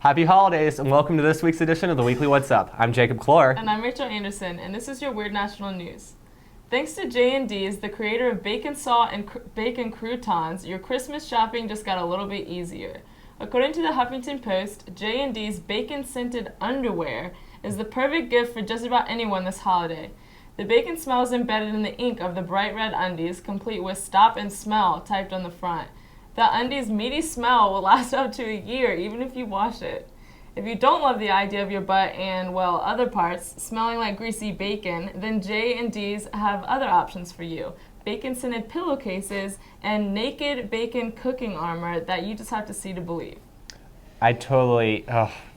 Happy holidays and welcome to this week's edition of the Weekly What's Up. I'm Jacob Clore. And I'm Rachel Anderson, and this is your Weird National News. Thanks to J&D's, the creator of Bacon Saw and Bacon Croutons, your Christmas shopping just got a little bit easier. According to the Huffington Post, J&D's bacon-scented underwear is the perfect gift for just about anyone this holiday. The bacon smell is embedded in the ink of the bright red undies, complete with "Stop and Smell" typed on the front. The undies' meaty smell will last up to a year, even if you wash it. If you don't love the idea of your butt and, well, other parts smelling like greasy bacon, then J&D's have other options for you. Bacon-scented pillowcases and naked bacon cooking armor that you just have to see to believe. I totally,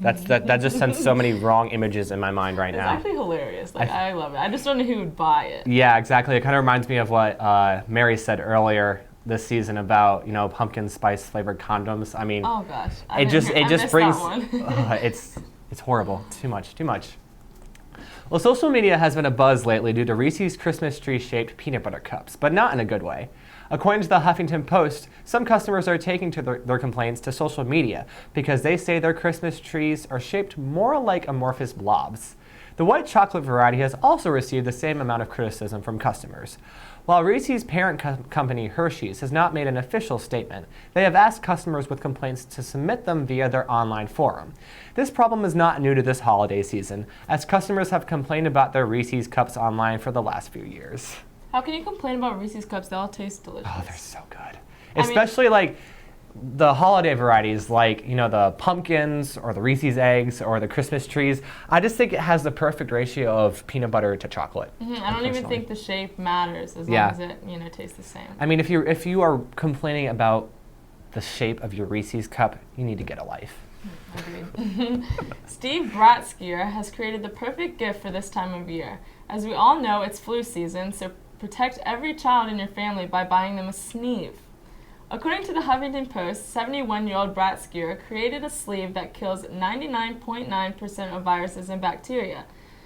that just sends so many wrong images in my mind right now. It's actually hilarious. I love it. I just don't know who would buy it. Yeah, exactly. It kind of reminds me of what Mary said earlier this season about, pumpkin spice flavored condoms. I mean, oh gosh, it just brings that it's horrible. Too much. Well, social media has been abuzz lately due to Reese's Christmas tree shaped peanut butter cups, but not in a good way. According to the Huffington Post, some customers are taking to their complaints to social media because they say their Christmas trees are shaped more like amorphous blobs. The white chocolate variety has also received the same amount of criticism from customers. While Reese's parent company Hershey's has not made an official statement, they have asked customers with complaints to submit them via their online forum. This problem is not new to this holiday season, as customers have complained about their Reese's cups online for the last few years. How can you complain about Reese's cups? They all taste delicious. Oh, they're so good. Especially like the holiday varieties, like, the pumpkins or the Reese's eggs or the Christmas trees. I just think it has the perfect ratio of peanut butter to chocolate. I don't even think the shape matters as long as it, tastes the same. I mean, if you are complaining about the shape of your Reese's cup, you need to get a life. Agreed. Steve Bratskier has created the perfect gift for this time of year. As we all know, it's flu season, so protect every child in your family by buying them a sleeve. According to the Huffington Post, 71-year-old Bratskier created a sleeve that kills 99.9% of viruses and bacteria.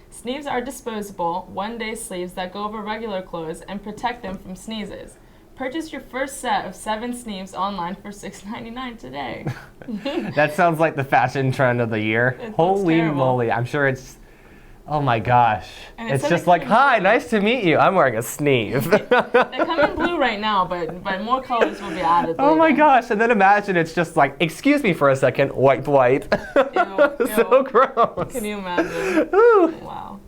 Sleeves are disposable, one-day sleeves that go over regular clothes and protect them from sneezes. Purchase your first set of 7 sleeves online for $6.99 today. That sounds like the fashion trend of the year. Holy moly, I'm sure it's... Oh my gosh. It's just like, hi, nice to meet you. I'm wearing a sleeve. They come in blue right now, but more colors will be added later. Oh my gosh. And then imagine it's just like, excuse me for a second, wipe. Ew. So gross. Can you imagine? Ooh. Wow.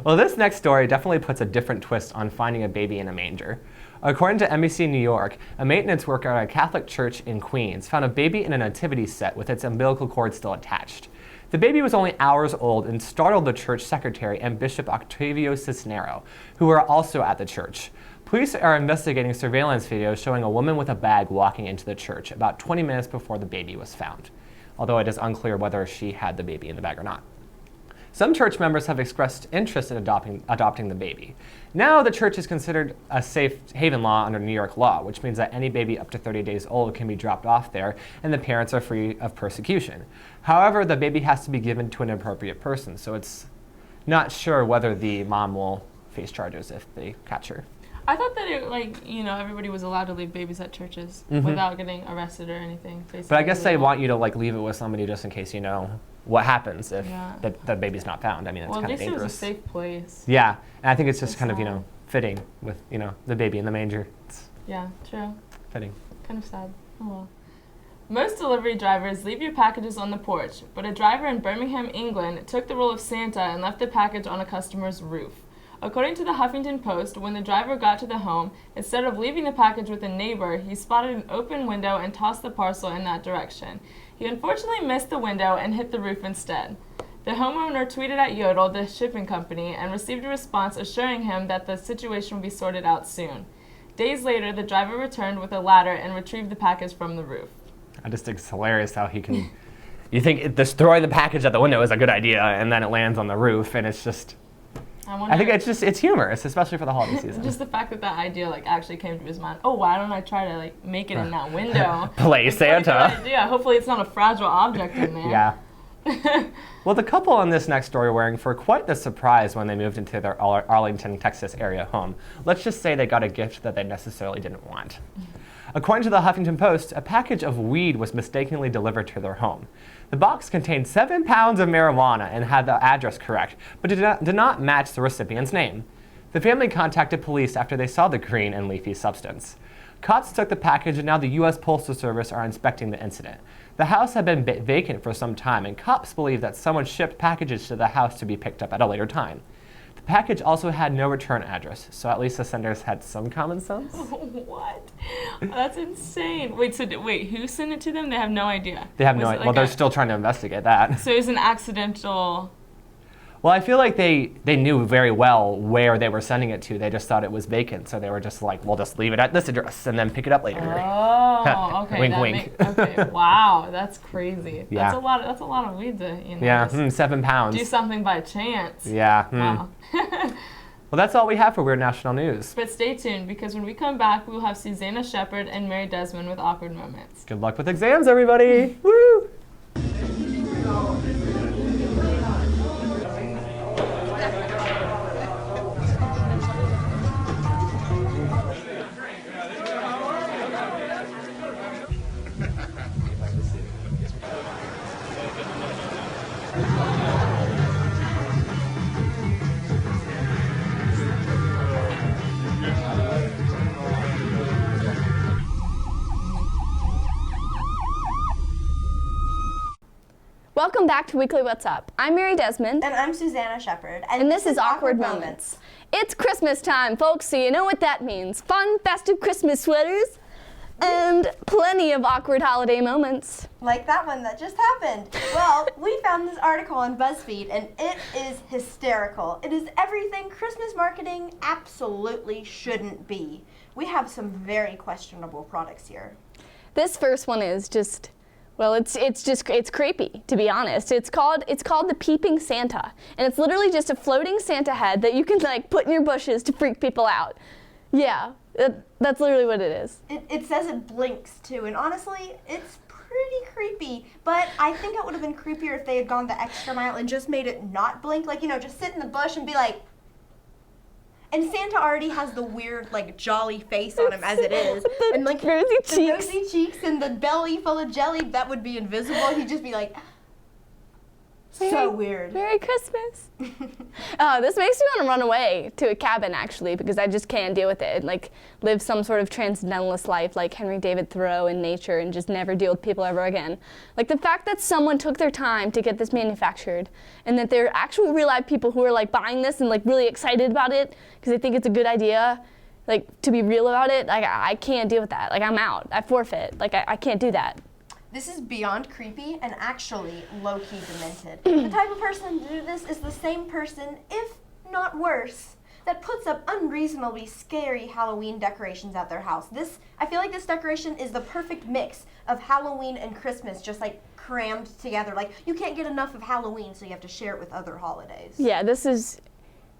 Well, this next story definitely puts a different twist on finding a baby in a manger. According to NBC New York, a maintenance worker at a Catholic church in Queens found a baby in a nativity set with its umbilical cord still attached. The baby was only hours old and startled the church secretary and Bishop Octavio Cisnero, who were also at the church. Police are investigating surveillance video showing a woman with a bag walking into the church about 20 minutes before the baby was found, although it is unclear whether she had the baby in the bag or not. Some church members have expressed interest in adopting the baby. Now the church is considered a safe haven law under New York law, which means that any baby up to 30 days old can be dropped off there and the parents are free of persecution. However, the baby has to be given to an appropriate person, so it's not sure whether the mom will face charges if they catch her. I thought that everybody was allowed to leave babies at churches without getting arrested or anything. But I guess they want you to leave it with somebody just in case what happens if the baby's not found. I mean, it's kind of dangerous. Well, at least it was a safe place. Yeah, and I think it's just kind of, fitting with, the baby in the manger. Yeah, true. Fitting. Kind of sad. Oh well. Most delivery drivers leave your packages on the porch, but a driver in Birmingham, England, took the role of Santa and left the package on a customer's roof. According to the Huffington Post, when the driver got to the home, instead of leaving the package with a neighbor, he spotted an open window and tossed the parcel in that direction. He unfortunately missed the window and hit the roof instead. The homeowner tweeted at Yodel, the shipping company, and received a response assuring him that the situation would be sorted out soon. Days later, the driver returned with a ladder and retrieved the package from the roof. I just think it's hilarious how he can... You think just throwing the package at the window is a good idea, and then it lands on the roof, and it's just... I think it's humorous, especially for the holiday season. Just the fact that idea actually came to his mind. Oh, why don't I try to make it in that window? Play Santa. Yeah, hopefully it's not a fragile object in there. Yeah. Well, the couple on this next story were in for quite the surprise when they moved into their Arlington, Texas area home. Let's just say they got a gift that they necessarily didn't want. According to the Huffington Post, a package of weed was mistakenly delivered to their home. The box contained 7 pounds of marijuana and had the address correct, but did not match the recipient's name. The family contacted police after they saw the green and leafy substance. Cops took the package, and now the U.S. Postal Service are inspecting the incident. The house had been vacant for some time, and cops believe that someone shipped packages to the house to be picked up at a later time. The package also had no return address, so at least the senders had some common sense. What? That's insane. Wait, who sent it to them? They have no idea. They have no idea. Well, they're still trying to investigate that. So it was an accidental... Well, I feel like they knew very well where they were sending it to. They just thought it was vacant, so they were just like, we'll just leave it at this address and then pick it up later. Oh, okay. Wink, wink. Okay, wow, that's crazy. Yeah. That's a lot of weed to, Yeah, 7 pounds. Do something by chance. Yeah. Wow. Well, that's all we have for Weird National News. But stay tuned, because when we come back, we will have Susanna Shepard and Mary Desmond with Awkward Moments. Good luck with exams, everybody. Woo! Welcome back to Weekly What's Up. I'm Mary Desmond. And I'm Susanna Shepard. And this is Awkward Moments. It's Christmas time, folks, so you know what that means. Fun, festive Christmas sweaters and plenty of awkward holiday moments. Like that one that just happened. Well, we found this article on BuzzFeed, and it is hysterical. It is everything Christmas marketing absolutely shouldn't be. We have some very questionable products here. This first one is just... well, it's creepy, to be honest. It's called the Peeping Santa, and it's literally just a floating Santa head that you can like put in your bushes to freak people out. Yeah, that's literally what it is. It says it blinks too, and honestly, it's pretty creepy. But I think it would have been creepier if they had gone the extra mile and just made it not blink, like, just sit in the bush and be like. And Santa already has the weird, like, jolly face on him as it is. And, like, rosy cheeks. The rosy cheeks and the belly full of jelly, that would be invisible. He'd just be like, so weird. Merry Christmas. This makes me want to run away to a cabin, actually, because I just can't deal with it. And, like, live some sort of transcendentalist life like Henry David Thoreau in nature and just never deal with people ever again. Like, the fact that someone took their time to get this manufactured and that there are actual real life people who are, like, buying this and, like, really excited about it because they think it's a good idea, like, to be real about it, like, I can't deal with that. Like, I'm out. I forfeit. Like, I can't do that. This is beyond creepy and actually low-key demented. The type of person to do this is the same person, if not worse, that puts up unreasonably scary Halloween decorations at their house. I feel like this decoration is the perfect mix of Halloween and Christmas, just like crammed together. Like, you can't get enough of Halloween, so you have to share it with other holidays. Yeah, this is,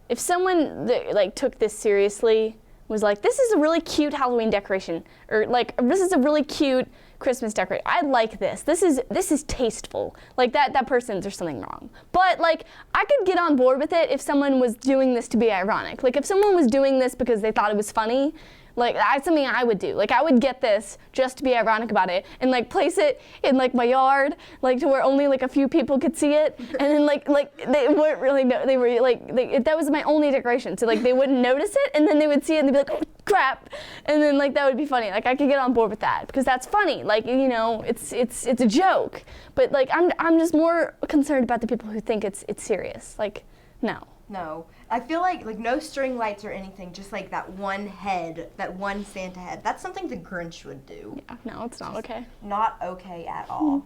if someone like took this seriously, was like, this is a really cute Halloween decoration, or like, this is a really cute Christmas decoration. I like this. This is tasteful. Like that person, there's something wrong. But like, I could get on board with it if someone was doing this to be ironic. Like if someone was doing this because they thought it was funny, like that's something I would do. Like I would get this just to be ironic about it and like place it in like my yard, like to where only like a few people could see it, and then like they wouldn't really know. They were like that was my only decoration. So like they wouldn't notice it, and then they would see it and they'd be like, oh, crap, and then like that would be funny. Like I could get on board with that because that's funny. Like it's a joke. But like I'm just more concerned about the people who think it's serious. Like no. No. I feel like no string lights or anything, just like that one head, that one Santa head. That's something the Grinch would do. Yeah, no, it's not okay. Not okay at all.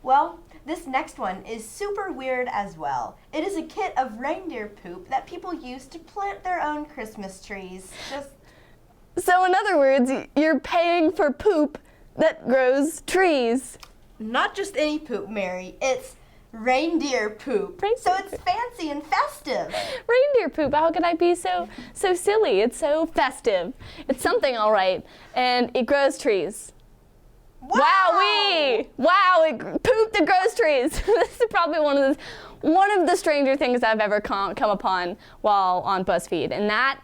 Well, this next one is super weird as well. It is a kit of reindeer poop that people use to plant their own Christmas trees. So in other words, you're paying for poop that grows trees. Not just any poop, Mary. It's reindeer poop. So it's fancy and festive. Reindeer poop, how could I be so silly? It's so festive. It's something, all right. And it grows trees. Wow! Wowee! Wow, it poop that grows trees. This is probably one of the stranger things I've ever come upon while on BuzzFeed, and that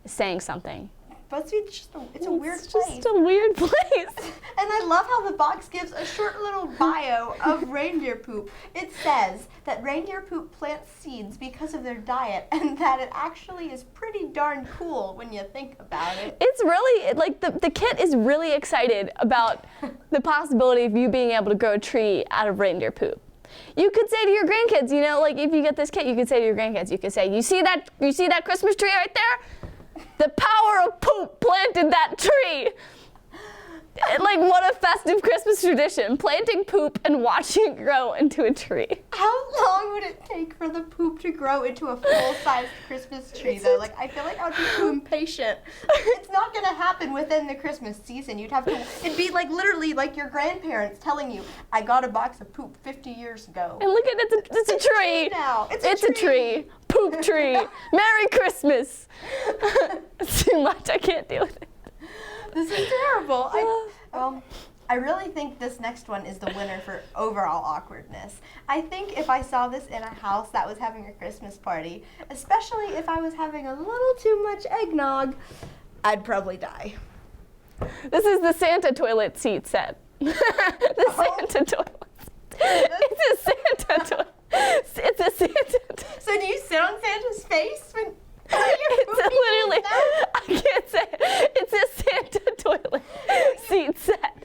is saying something. BuzzFeed's it's a weird It's place. just a weird place. And I love how the box gives a short little bio of reindeer poop. It says that reindeer poop plants seeds because of their diet, and that it actually is pretty darn cool when you think about it. It's really, like, the kit is really excited about the possibility of you being able to grow a tree out of reindeer poop. You could say to your grandkids, you know, like, if you get this kit, you could say to your grandkids, you could say, you see that Christmas tree right there? The power of poop planted that tree. Like, what a festive Christmas tradition, planting poop and watching it grow into a tree. How long would it take for the poop to grow into a full-sized Christmas tree, though? Like, I feel like I would be too impatient. It's not going to happen within the Christmas season. You'd have to, it'd be like literally like your grandparents telling you, I got a box of poop 50 years ago. And look at it, it's a tree. Now. It's a tree. Poop tree. Merry Christmas. It's too much, I can't deal with it. This is terrible. I really think this next one is the winner for overall awkwardness. I think if I saw this in a house that was having a Christmas party, especially if I was having a little too much eggnog, I'd probably die. This is the Santa toilet seat set. Santa toilet. It's a Santa toilet. It's a Santa toilet. So do you sit on Santa's face when It's literally, I can't say it. It's a Santa toilet seat set.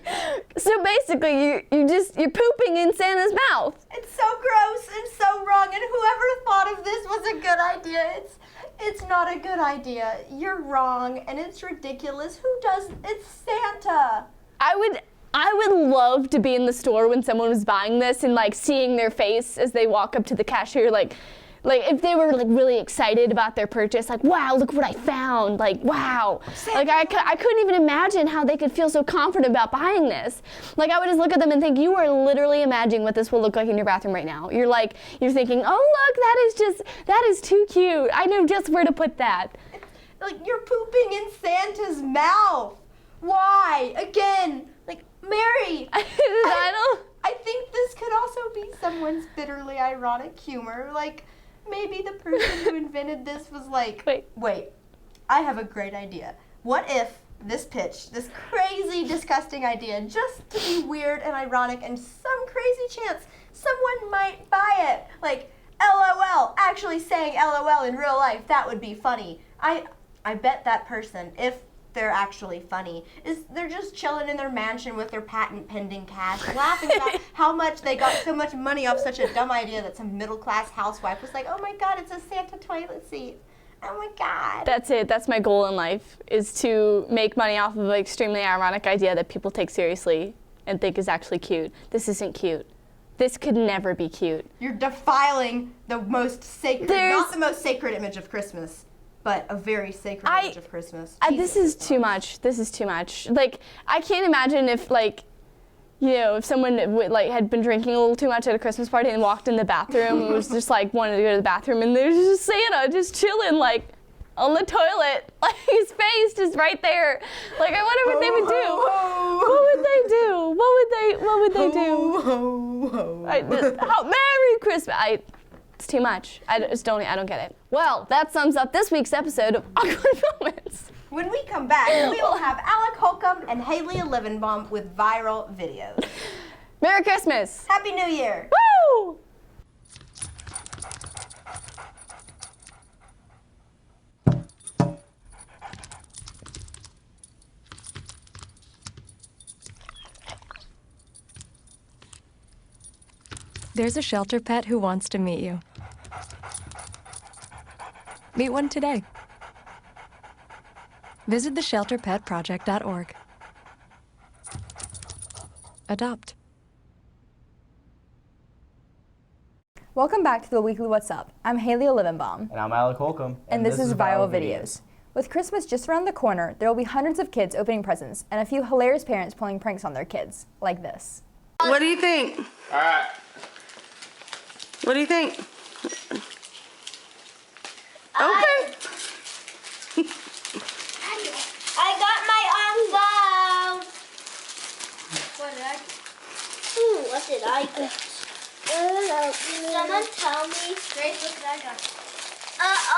So basically, you're pooping in Santa's mouth. It's so gross and so wrong, and whoever thought of this was a good idea. It's not a good idea. You're wrong, and it's ridiculous. Who does? It's Santa. I would love to be in the store when someone was buying this and like seeing their face as they walk up to the cashier, like if they were like really excited about their purchase, like, wow, look what I found, like, wow. Like I couldn't even imagine how they could feel so confident about buying this. Like I would just look at them and think, you are literally imagining what this will look like in your bathroom right now. You're thinking, oh look, that is too cute. I know just where to put that. Like you're pooping in Santa's mouth. Why? Again, like Mary. I think this could also be someone's bitterly ironic humor. Like, maybe the person who invented this was like, wait, I have a great idea. What if this crazy, disgusting idea, just to be weird and ironic and some crazy chance someone might buy it? Like, LOL, actually saying LOL in real life, that would be funny. I bet that person, if they're actually funny, is they're just chilling in their mansion with their patent pending cash, laughing about how much they got so much money off such a dumb idea that some middle class housewife was like, oh my god, it's a Santa toilet seat. Oh my god. That's it. That's my goal in life, is to make money off of an extremely ironic idea that people take seriously and think is actually cute. This isn't cute. This could never be cute. You're defiling the most sacred, not the most sacred image of Christmas, but a very sacred image of Christmas. This is too much. This is too much. Like, I can't imagine if, like, you know, if someone had been drinking a little too much at a Christmas party and walked in the bathroom and was just like wanted to go to the bathroom, and there's just Santa just chilling like on the toilet, like his face just right there. Like, I wonder what they would do. What would they do? Merry Christmas. It's too much. I don't get it. Well, that sums up this week's episode of Awkward Moments. When we come back, we will have Alec Holcomb and Haley Livenbaum with viral videos. Merry Christmas. Happy New Year. Woo! There's a shelter pet who wants to meet you. Meet one today. Visit theshelterpetproject.org. Adopt. Welcome back to the weekly What's Up. I'm Haley Livenbaum. And I'm Alec Holcomb. And this is Viral Videos. With Christmas just around the corner, there will be hundreds of kids opening presents and a few hilarious parents pulling pranks on their kids, like this. What do you think? All right. What do you think? Okay. I got my arms out. What did I get? Someone tell me. Grace, what did I get?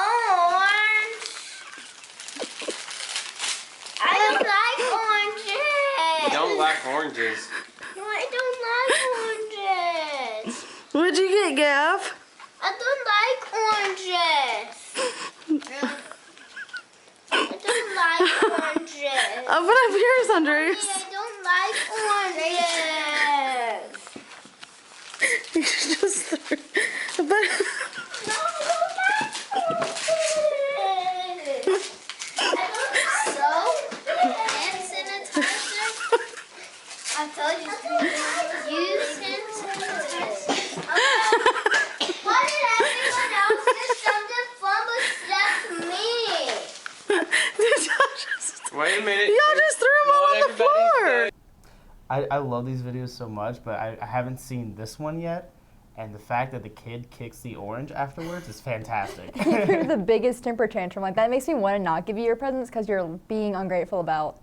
Orange. Oranges. No, I don't like oranges. What'd you get, Gav? I don't like oranges. I don't like oranges. Put up yours, Andres. I don't like oranges. You just threw. But No, I don't like oranges. I don't soap and sanitizer. I told you to use hand sanitizer. Why did everyone else get something fun except me? did y'all just? Wait a minute. Y'all just threw them all on the floor. I love these videos so much, but I haven't seen this one yet. And the fact that the kid kicks the orange afterwards is fantastic. He threw the biggest temper tantrum. Like, that makes me want to not give you your presents because you're being ungrateful about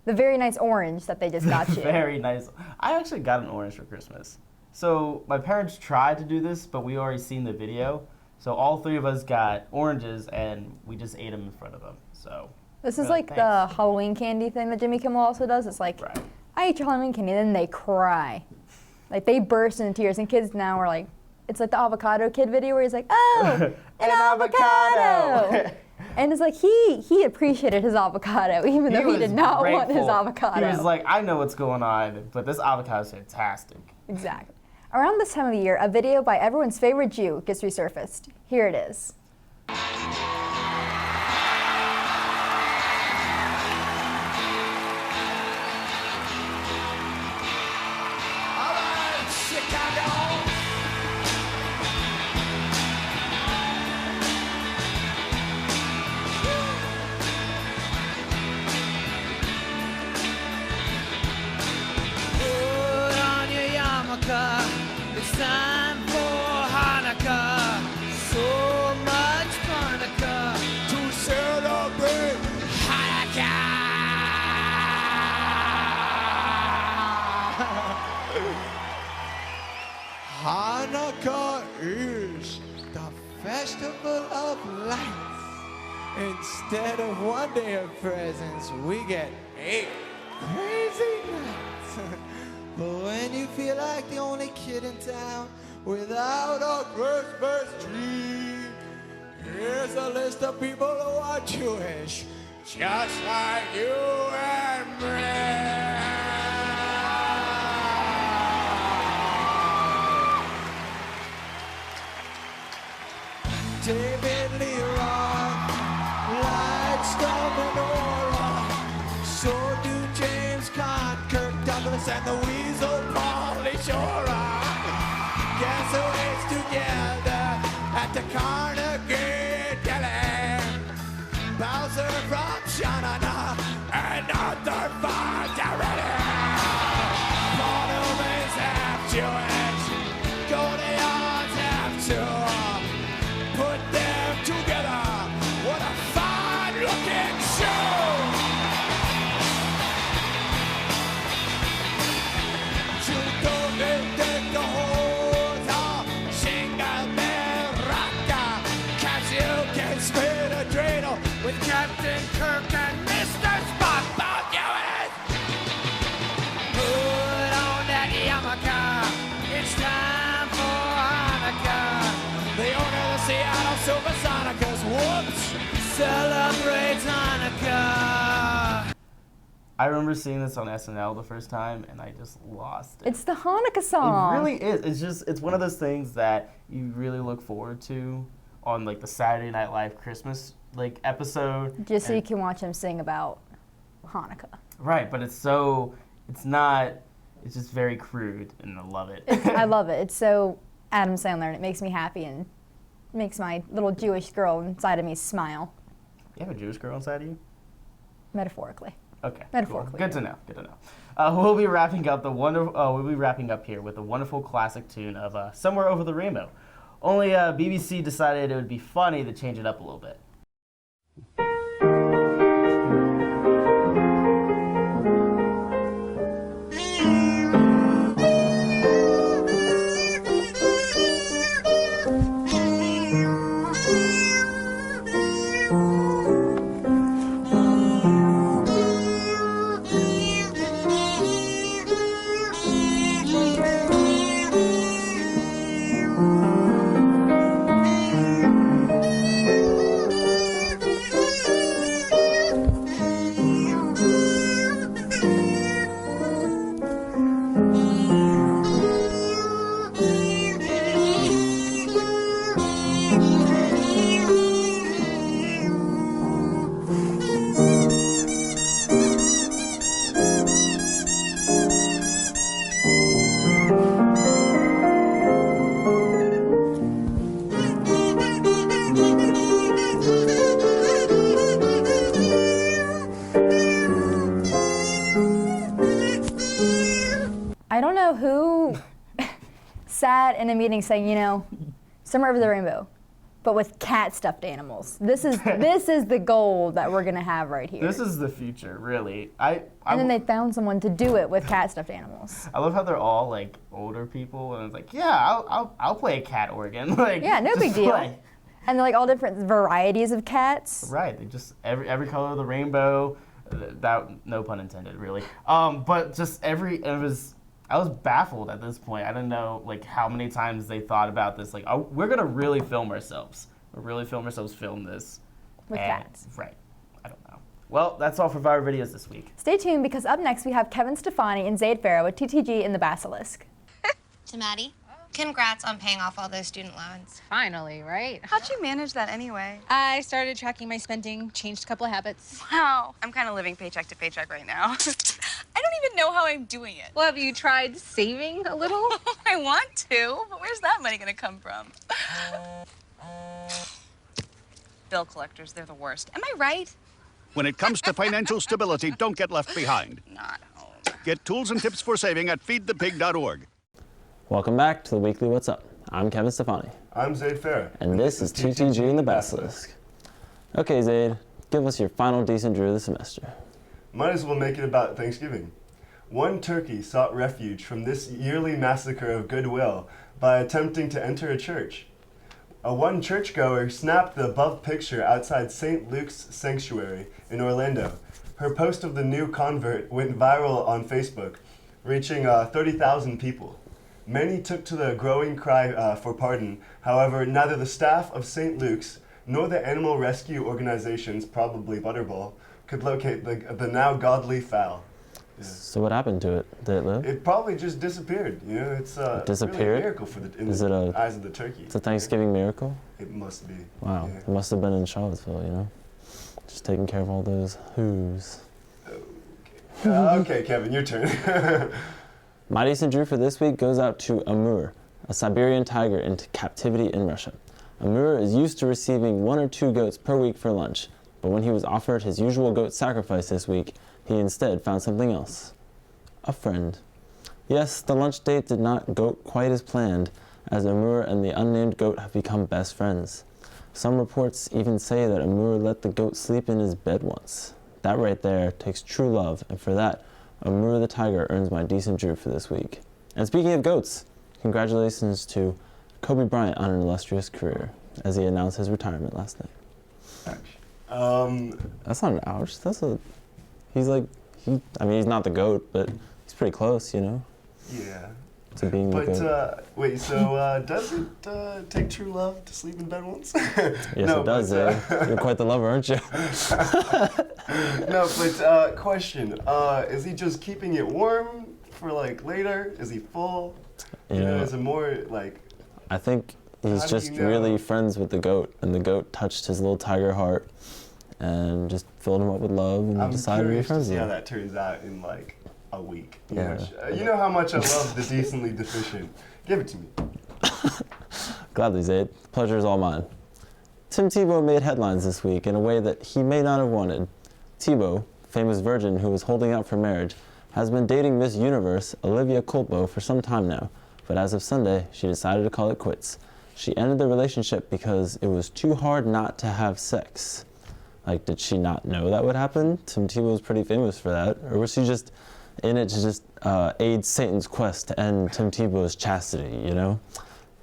the very nice orange that they just got you. Very nice. I actually got an orange for Christmas. So my parents tried to do this, but we already seen the video. So all three of us got oranges, and we just ate them in front of them. So This is really, like the Halloween candy thing that Jimmy Kimmel also does. It's like, Right. I ate your Halloween candy, and then they cry. Like, they burst into tears, and kids now are like, it's like the avocado kid video where he's like, oh, an avocado. And it's like, he appreciated his avocado, even though he did not want his avocado. He was like, I know what's going on, but this avocado is fantastic. Exactly. Around this time of the year, a video by everyone's favorite Jew gets resurfaced. Here it is. It's time for Hanukkah. So much Hanukkah to celebrate Hanukkah. Hanukkah is the festival of lights. Instead of one day of presents, we get 8 crazy nights. But when you feel like the only kid in town without a Christmas tree, here's a list of people who are Jewish, just like you and me. David Leroy, Lightstone Menorah, so do James Caan, Kirk Douglas, and the Weasel Pauly Shore. Guess who is together at the Carnegie Deli? Bowser from Shanana and Arthur Fontarelli. Paul Newman's half Jewish, Goldie Hawn's half too. Put them together, what a fine-looking show! With Captain Kirk and Mr. Spock, both yours. Put on that yarmulke, it's time for Hanukkah. The owner of the Seattle Supersonicers, whoops, celebrates Hanukkah. I remember seeing this on SNL the first time, and I just lost it. It's the Hanukkah song. It really is. It's one of those things that you really look forward to on like the Saturday Night Live Christmas episode. Just so you can watch him sing about Hanukkah. Right, but it's just very crude, and I love it. I love it. It's so Adam Sandler, and it makes me happy and makes my little Jewish girl inside of me smile. You have a Jewish girl inside of you? Metaphorically. Okay. Metaphorically. Cool. Good to know. Good to know. We'll be wrapping up here with the wonderful classic tune of "Somewhere Over the Rainbow." Only BBC decided it would be funny to change it up a little bit. I don't know who sat in a meeting saying, you know, Somewhere Over the Rainbow, but with cat stuffed animals. This is the goal that we're gonna have right here. This is the future, really. And then they found someone to do it with cat stuffed animals. I love how they're all like older people, and it's like, yeah, I'll play a cat organ. Like, Yeah, no big deal. play. And they're like all different varieties of cats. Right. They just every color of the rainbow. That no pun intended, really. But just I was baffled at this point. I didn't know like how many times they thought about this. Like, oh, we're gonna really film ourselves. Film this With cats. Right. I don't know. Well, that's all for viral videos this week. Stay tuned because up next we have Kevin Stefani and Zaid Farah with TTG and the Basilisk. To Maddie, congrats on paying off all those student loans. Finally, right? How'd you manage that anyway? I started tracking my spending, changed a couple of habits. Wow. I'm kind of living paycheck to paycheck right now. I don't even know how I'm doing it. Well, have you tried saving a little? I want to, but where's that money gonna come from? Bill collectors, they're the worst. Am I right? When it comes to financial stability, don't get left behind. Not home. Get tools and tips for saving at feedthepig.org. Welcome back to the weekly What's Up. I'm Kevin Stefani. I'm Zaid Farah. And this is TTG and the Basilisk. Okay, Zaid, give us your final decent drew of the semester. Might as well make it about Thanksgiving. One turkey sought refuge from this yearly massacre of goodwill by attempting to enter a church. One churchgoer snapped the above picture outside St. Luke's Sanctuary in Orlando. Her post of the new convert went viral on Facebook, reaching 30,000 people. Many took to the growing cry for pardon. However, neither the staff of St. Luke's nor the animal rescue organizations, probably Butterball, could locate the now godly fowl. Yeah. So what happened to it? Did it live? It probably just disappeared. You know, it's disappeared? Really a miracle in the eyes of the turkey. It's a Thanksgiving miracle? It must be. Wow. Yeah. It must have been in Charlottesville, you know? Just taking care of all those who's. Okay, Kevin, your turn. My decent drew for this week goes out to Amur, a Siberian tiger in captivity in Russia. Amur is used to receiving 1 or 2 goats per week for lunch, but when he was offered his usual goat sacrifice this week, he instead found something else. A friend. Yes, the lunch date did not go quite as planned, as Amur and the unnamed goat have become best friends. Some reports even say that Amur let the goat sleep in his bed once. That right there takes true love, and for that, Amur the tiger earns my decent drew for this week. And speaking of goats, congratulations to Kobe Bryant on an illustrious career, as he announced his retirement last night. Ouch. That's not an ouch. He's not the GOAT, but he's pretty close, you know? Yeah. To being the GOAT. But, wait, so does it take true love to sleep in bed once? Yes, no, it does, You're quite the lover, aren't you? No, but question. Is he just keeping it warm for, like, later? Is he full? You know, is it more, like... I think he's just really friends with the GOAT, and the GOAT touched his little tiger heart and just filled him up with love, and he decided to be friends with him. I'm curious to see how that turns out in, like, a week. Yeah. You know how much I love the decently deficient. Give it to me. Gladly, Zaid. The pleasure is all mine. Tim Tebow made headlines this week in a way that he may not have wanted. Tebow, famous virgin who was holding out for marriage, has been dating Miss Universe, Olivia Culpo, for some time now, but as of Sunday, she decided to call it quits. She ended the relationship because it was too hard not to have sex. Like, did she not know that would happen? Tim Tebow was pretty famous for that. Or was she just in it to just aid Satan's quest to end Tim Tebow's chastity, you know?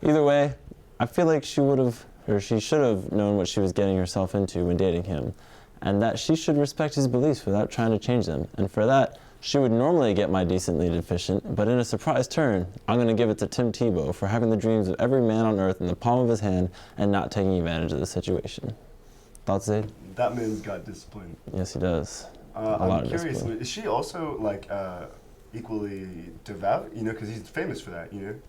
Either way, I feel like she should have known what she was getting herself into when dating him, and that she should respect his beliefs without trying to change them. And for that, she would normally get my decently deficient, but in a surprise turn, I'm going to give it to Tim Tebow for having the dreams of every man on earth in the palm of his hand and not taking advantage of the situation. Thoughts, Zaid? That man's got discipline. Yes, he does. I'm curious, is she also, like, equally devout? You know, because he's famous for that, you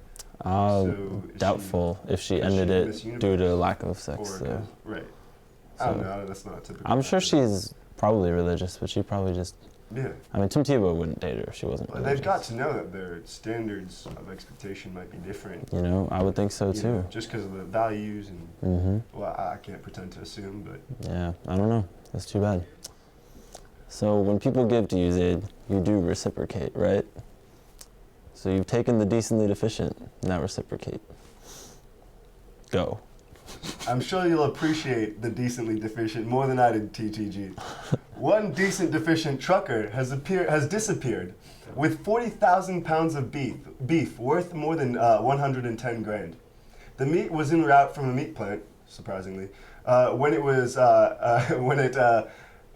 know? Doubtful if she ended it due to lack of sex. So. Right. I don't know, that's not typical. I'm sure she's probably religious, but she probably just... Yeah. I mean, Tim Tebow wouldn't date her if she wasn't religious. They've got to know that their standards of expectation might be different. You know, I would think so, too. Know, just because of the values and... Well, I can't pretend to assume, but... Yeah, I don't know. That's too bad. So when people give to you, Zaid, you do reciprocate, right? So you've taken the decently deficient. Now reciprocate. Go. I'm sure you'll appreciate the decently deficient more than I did, TTG. One decent deficient trucker has disappeared with 40,000 pounds of beef worth more than 110 grand. The meat was en route from a meat plant, surprisingly, when it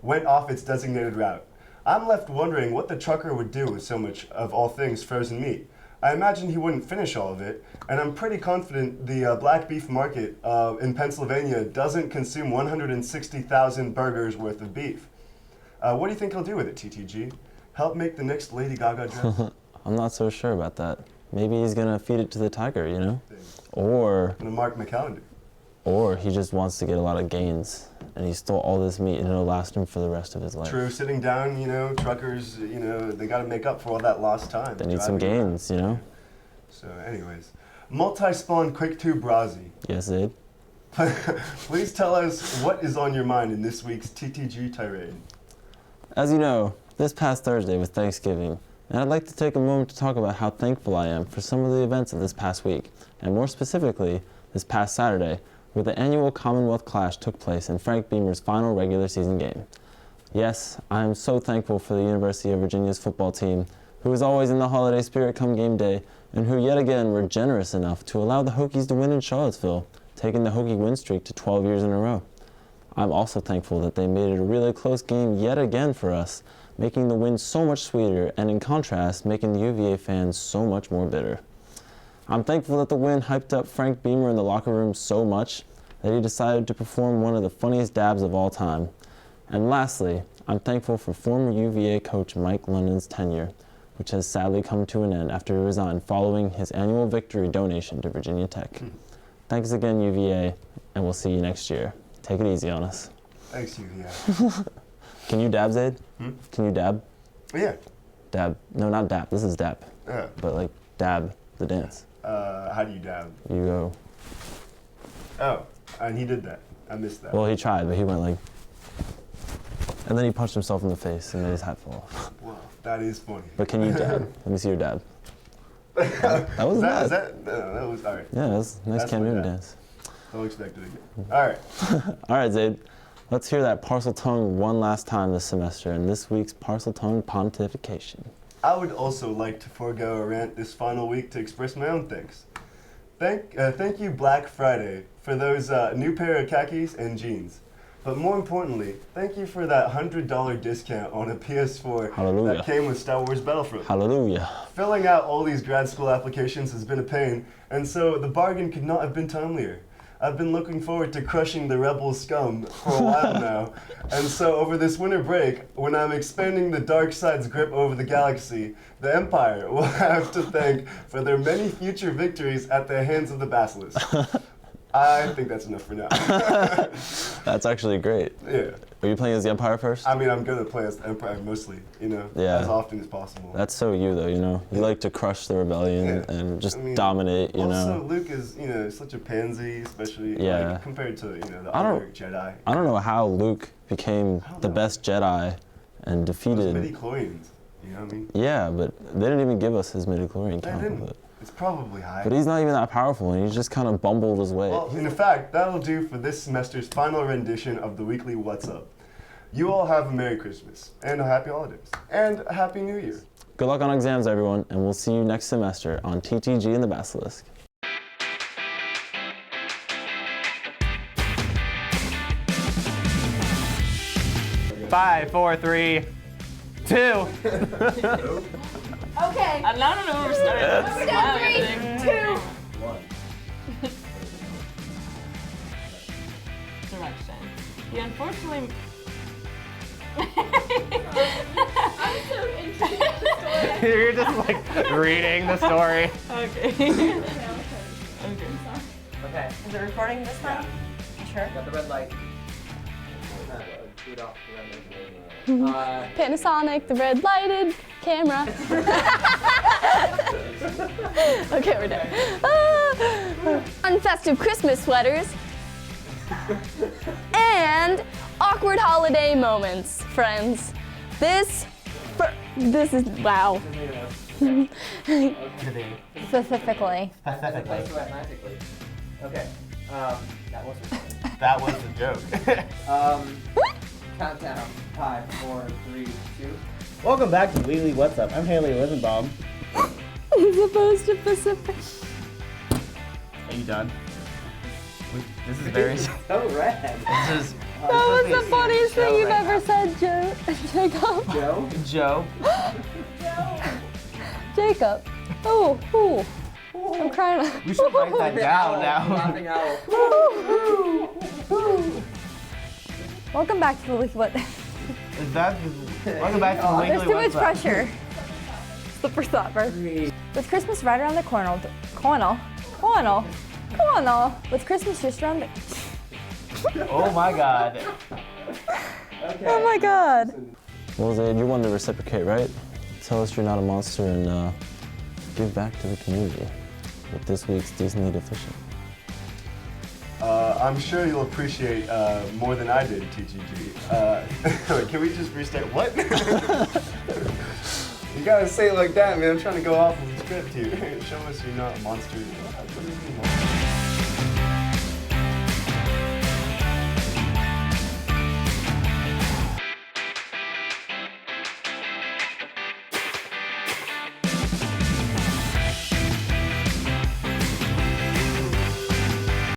went off its designated route. I'm left wondering what the trucker would do with so much of all things frozen meat. I imagine he wouldn't finish all of it, and I'm pretty confident the black beef market in Pennsylvania doesn't consume 160,000 burgers worth of beef. What do you think he'll do with it, TTG? Help make the next Lady Gaga dress? I'm not so sure about that. Maybe he's gonna feed it to the tiger, you know? Or... gonna mark my calendar. Or he just wants to get a lot of gains, and he stole all this meat, and it'll last him for the rest of his life. True, sitting down, you know, truckers, you know, they gotta make up for all that lost time. They need some gains, you know? So anyways, multi-spawn quick tube Brazi. Yes, Aid? Please tell us what is on your mind in this week's TTG tirade. As you know, this past Thursday was Thanksgiving, and I'd like to take a moment to talk about how thankful I am for some of the events of this past week, and more specifically, this past Saturday, where the annual Commonwealth Clash took place in Frank Beamer's final regular season game. Yes, I am so thankful for the University of Virginia's football team, who is always in the holiday spirit come game day, and who yet again were generous enough to allow the Hokies to win in Charlottesville, taking the Hokie win streak to 12 years in a row. I'm also thankful that they made it a really close game yet again for us, making the win so much sweeter, and in contrast, making the UVA fans so much more bitter. I'm thankful that the win hyped up Frank Beamer in the locker room so much that he decided to perform one of the funniest dabs of all time. And lastly, I'm thankful for former UVA coach Mike London's tenure, which has sadly come to an end after he resigned following his annual victory donation to Virginia Tech. Thanks again, UVA, and we'll see you next year. Take it easy on us. Thanks, UVA. Can you dab, Zaid? Can you dab? Yeah. Dab. No, not dab. This is dab. Yeah. But like dab, the dance. How do you dab? You go. Oh, and he did that. I missed that. Well, he tried, but he went like... And then he punched himself in the face and made his hat fall off. Wow, that is funny. But can you dab? Let me see your dab. That was bad. That was, all right. Yeah, that was a nice Cam Newton dance. Don't expect it again. All right. All right, Zaid. Let's hear that parcel tongue one last time this semester in this week's parcel tongue pontification. I would also like to forego a rant this final week to express my own thanks. Thank you, Black Friday, for those new pair of khakis and jeans. But more importantly, thank you for that $100 discount on a PS4 Hallelujah. that came with Star Wars Battlefront. Hallelujah. Filling out all these grad school applications has been a pain, and so the bargain could not have been timelier. I've been looking forward to crushing the rebel scum for a while now, and so over this winter break, when I'm expanding the dark side's grip over the galaxy, the Empire will have to thank for their many future victories at the hands of the Basilisk. I think that's enough for now. That's actually great. Yeah. Are you playing as the Empire first? I mean, I'm going to play as the Empire mostly, you know, as often as possible. That's so you, though, you know? You like to crush the rebellion and just dominate, you know? Also, Luke is, you know, such a pansy, especially like, compared to, you know, the other Jedi. I don't know how Luke became the best Jedi and defeated... Those midi-chlorians, you know what I mean? Yeah, but they didn't even give us his midi-chlorian count. They didn't. It's probably high. But he's not even that powerful, and he's just kind of bumbled his way. Well, in fact, that'll do for this semester's final rendition of the weekly What's Up. You all have a Merry Christmas, and a Happy Holidays, and a Happy New Year. Good luck on exams, everyone, and we'll see you next semester on TTG and the Basilisk. 5, 4, 3, 2. Okay. I don't know where we're starting. We're down 3, 2. 1. Direction. He unfortunately. I'm so interested in the story. You're just like reading the story. Okay. Okay. Is it recording this time? You sure? Got the red light. Panasonic, the red lighted camera. Okay, we're done. Unfestive Christmas sweaters. And awkward holiday moments, friends. This is, wow. Specifically. Specifically. Okay. That was That was the joke. countdown. 5, 4, 3, 2. Welcome back to Weekly What's Up. I'm Haley Lizenbaum. As opposed to Pacific. Are you done? This is very. So red. This is. That was the funniest thing you've ever said, Jacob. Joe. Jacob. Oh, ooh. I'm crying. We should write that down now. Laughing out. Welcome back to the weekly what? Is that? Welcome back to the Weekly There's too much What's Up. pressure. Slipper slapper. With Christmas right around the corner. With Christmas just around the. Oh my God. Oh my God. Well, Zayd, you wanted to reciprocate, right? Tell us you're not a monster and give back to the community with this week's Disney Deficient. I'm sure you'll appreciate more than I did, TGG. Wait, can we just restart? What? You gotta say it like that, man. I'm trying to go off of the script here. Show us you're not a monster. What do you mean, monster?